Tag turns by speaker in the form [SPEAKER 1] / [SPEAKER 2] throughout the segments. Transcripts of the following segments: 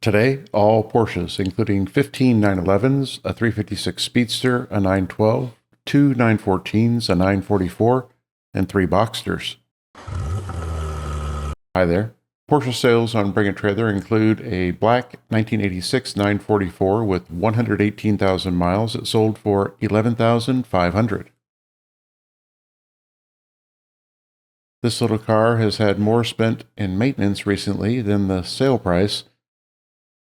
[SPEAKER 1] Today, all Porsches, including 15 911s, a 356 Speedster, a 912, two 914s, a 944, and three Boxsters. Hi there. Porsche sales on Bring a Trailer include a black 1986 944 with 118,000 miles. It sold for $11,500. This little car has had more spent in maintenance recently than the sale price.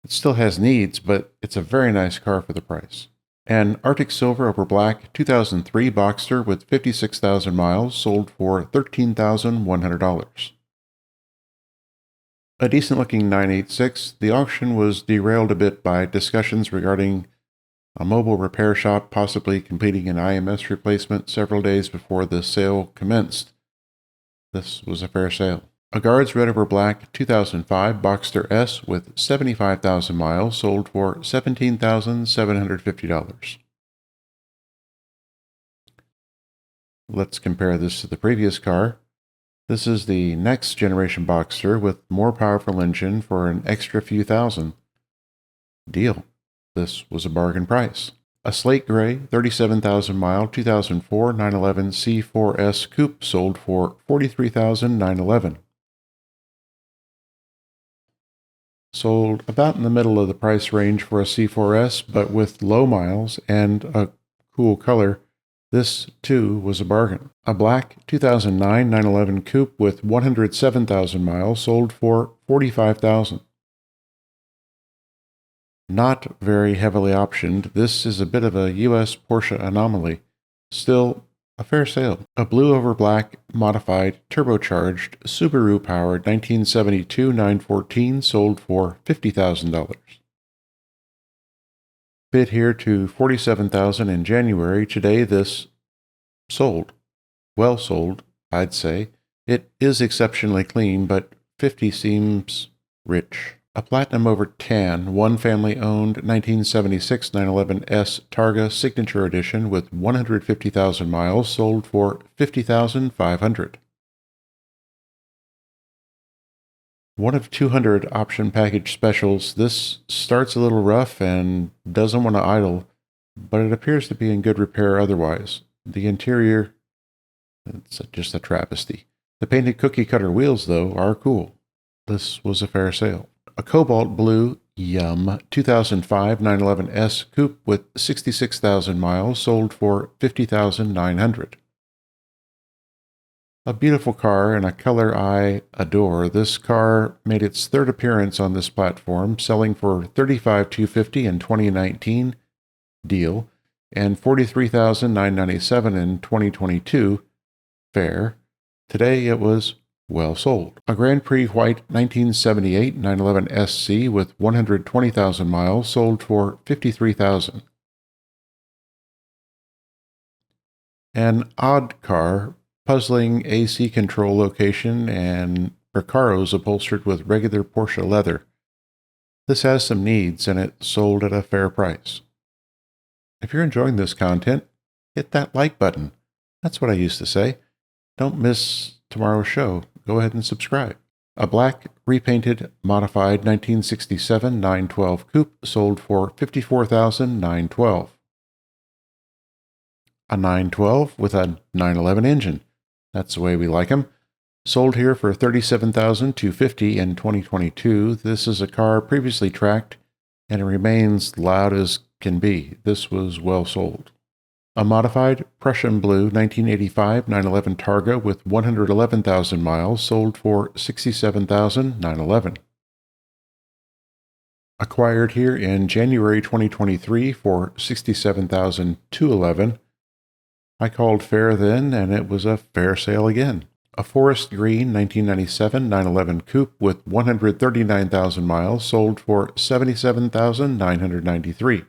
[SPEAKER 1] It still has needs, but it's a very nice car for the price. An Arctic Silver over black 2003 Boxster with 56,000 miles sold for $13,100. A decent-looking 986, the auction was derailed a bit by discussions regarding a mobile repair shop possibly completing an IMS replacement several days before the sale commenced. This was a fair sale. A Guards Red over Black 2005 Boxster S with 75,000 miles sold for $17,750. Let's compare this to the previous car. This is the next generation Boxster with more powerful engine for an extra few thousand. Deal. This was a bargain price. A slate gray 37,000 mile 2004 911 C4S Coupe sold for $43,911. Sold about in the middle of the price range for a C4S, but with low miles and a cool color, this too was a bargain. A black 2009 911 Coupe with 107,000 miles sold for $45,000. Not very heavily optioned, this is a bit of a US-Porsche anomaly. Still, a fair sale. A blue over black modified turbocharged Subaru-Powered 1972 914 sold for $50,000. Bid here to $47,000 in January. Today this sold. Well sold, I'd say. It is exceptionally clean, but $50 seems rich. A platinum over tan, one family-owned 1976 911 S Targa Signature Edition with 150,000 miles sold for $50,500. One of 200 option package specials. This starts a little rough and doesn't want to idle, but it appears to be in good repair otherwise. The interior, it's just a travesty. The painted cookie cutter wheels, though, are cool. This was a fair sale. A cobalt blue, 2005 911 S Coupe with 66,000 miles sold for $50,900. A beautiful car and a color I adore. This car made its third appearance on this platform, selling for $35,250 in 2019 deal and $43,997 in 2022 fair. Today it was well sold. A Grand Prix White 1978 911 SC with 120,000 miles sold for $53,000. An odd car, puzzling AC control location and Recaros upholstered with regular Porsche leather. This has some needs and it sold at a fair price. If you're enjoying this content, hit that like button. That's what I used to say. Don't miss tomorrow's show. Go ahead and subscribe. A black, repainted, modified 1967 912 Coupe sold for $54,912. A 912 with a 911 engine. That's the way we like them. Sold here for $37,250 in 2022. This is a car previously tracked, and it remains loud as can be. This was well sold. A modified Prussian blue 1985 911 Targa with 111,000 miles sold for $67,911. Acquired here in January 2023 for $67,211. I called fair then, and it was a fair sale again. A forest green 1997 911 Coupe with 139,000 miles sold for $77,993.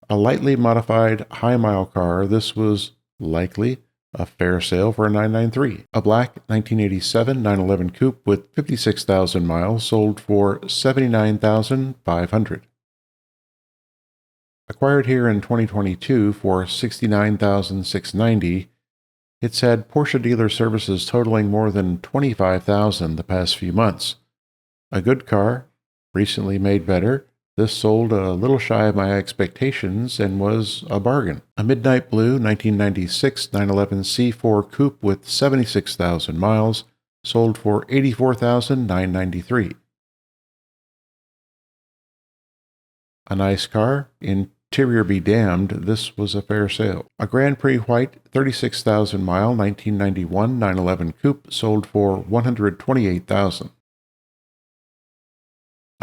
[SPEAKER 1] A lightly modified high-mile car. This was likely a fair sale for a 993. A black 1987 911 Coupe with 56,000 miles sold for $79,500. Acquired here in 2022 for $69,690. It's had Porsche dealer services totaling more than $25,000 the past few months. A good car, recently made better. This sold a little shy of my expectations and was a bargain. A midnight blue 1996 911 C4 Coupe with 76,000 miles, sold for $84,993. A nice car, interior be damned, this was a fair sale. A Grand Prix white 36,000 mile 1991 911 Coupe sold for $128,000.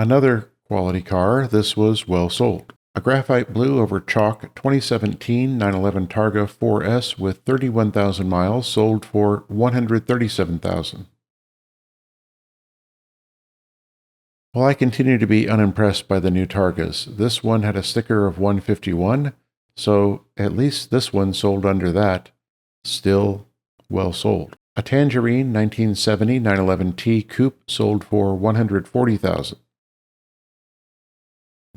[SPEAKER 1] Another quality car, this was well sold. A graphite blue over chalk 2017 911 Targa 4S with 31,000 miles sold for $137,000. While I continue to be unimpressed by the new Targas, this one had a sticker of 151, so at least this one sold under that. Still well sold. A Tangerine 1970 911T Coupe sold for $140,000.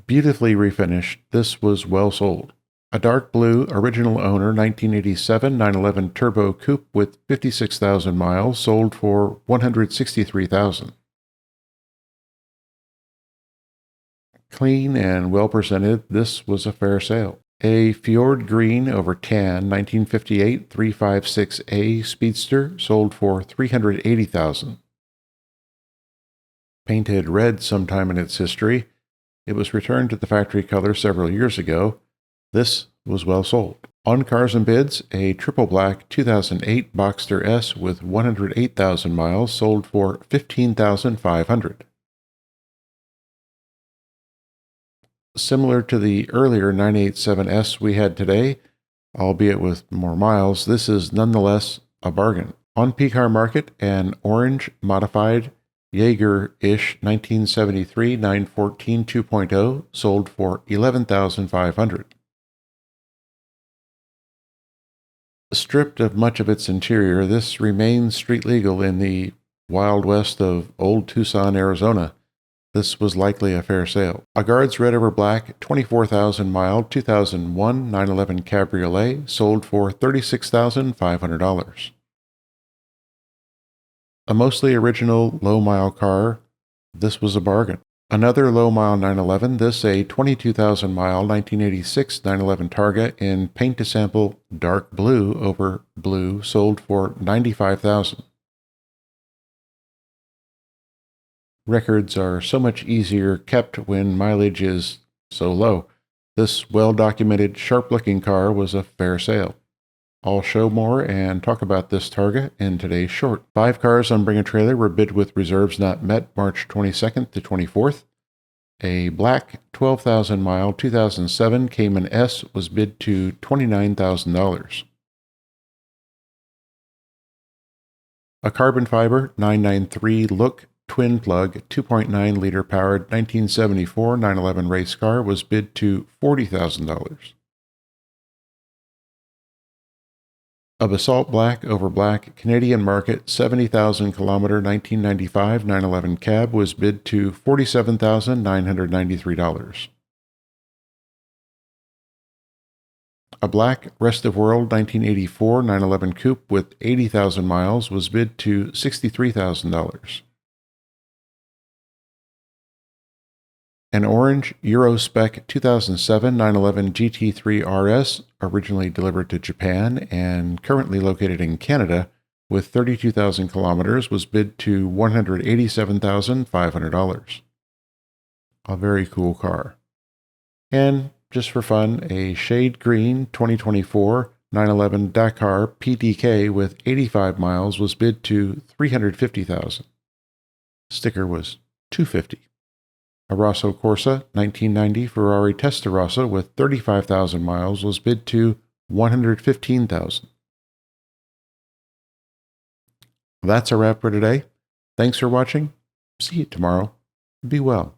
[SPEAKER 1] Beautifully refinished, this was well sold. A dark blue, original owner 1987 911 Turbo Coupe with 56,000 miles sold for $163,000. Clean and well presented, this was a fair sale. A Fjord Green over Tan 1958 356A Speedster sold for $380,000. Painted red sometime in its history, it was returned to the factory color several years ago. This was well sold. On Cars and Bids, a triple black 2008 Boxster S with 108,000 miles sold for $15,500. Similar to the earlier 987S we had today, albeit with more miles, this is nonetheless a bargain. On Pcarmarket, an orange modified Jaeger-ish 1973 914 2.0 sold for $11,500. Stripped of much of its interior, this remains street legal in the Wild West of old Tucson, Arizona. This was likely a fair sale. A Guards red over black 24,000 mile 2001 911 Cabriolet sold for $36,500. A mostly original low-mile car, this was a bargain. Another low-mile 911, this a 22,000 mile 1986 911 Targa in paint to sample dark blue over blue sold for $95,000. Records are so much easier kept when mileage is so low. This well-documented, sharp-looking car was a fair sale. I'll show more and talk about this Targa in today's short. 5 cars on Bring a Trailer were bid with reserves not met March 22nd to 24th. A black 12,000 mile 2007 Cayman S was bid to $29,000. A carbon fiber 993 Look twin plug 2.9 liter powered 1974 911 race car was bid to $40,000. A basalt black over black Canadian market 70,000 kilometer 1995 911 cab was bid to $47,993. A black Rest of World 1984 911 coupe with 80,000 miles was bid to $63,000. An orange Euro-Spec 2007 911 GT3 RS, originally delivered to Japan and currently located in Canada, with 32,000 kilometers, was bid to $187,500. A very cool car. And just for fun, a shade green 2024 911 Dakar PDK with 85 miles was bid to $350,000. Sticker was $250. A Rosso Corsa 1990 Ferrari Testarossa with 35,000 miles was bid to $115,000. That's a wrap for today. Thanks for watching. See you tomorrow. Be well.